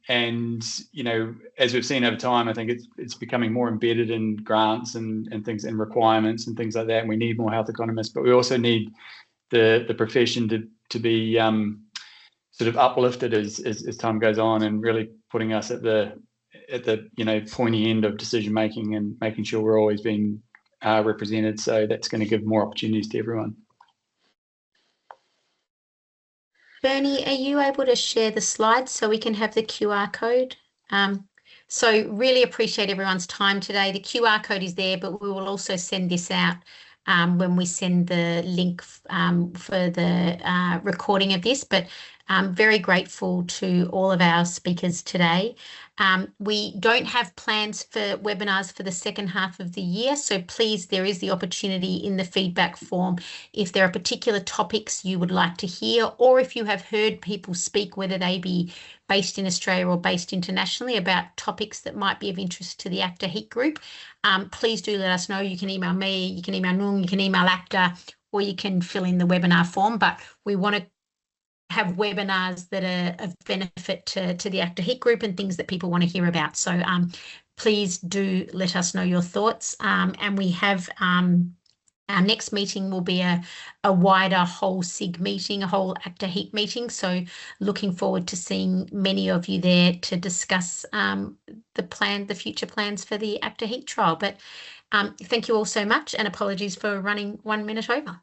[SPEAKER 4] And, you know, as we've seen over time, I think it's becoming more embedded in grants and things and requirements and things like that. And we need more health economists, but we also need the profession to be sort of uplifted as time goes on, and really putting us at the you know, pointy end of decision making and making sure we're always being represented. So that's going to give more opportunities to everyone.
[SPEAKER 1] Bernie, are you able to share the slides so we can have the QR code? So really appreciate everyone's time today. The QR code is there, but we will also send this out when we send the link for the recording of this. But I'm very grateful to all of our speakers today. We don't have plans for webinars for the second half of the year, so please, there is the opportunity in the feedback form if there are particular topics you would like to hear, or if you have heard people speak, whether they be based in Australia or based internationally, about topics that might be of interest to the ACTA HEAT group. Please do let us know. You can email me, you can email Nung, you can email ACTA, or you can fill in the webinar form. But we want to have webinars that are of benefit to the ACTA HEAT group and things that people want to hear about. So please do let us know your thoughts. And we have our next meeting will be a wider whole SIG meeting, a whole ACTA HEAT meeting. So looking forward to seeing many of you there to discuss the future plans for the ACTA HEAT trial. But thank you all so much, and apologies for running 1 minute over.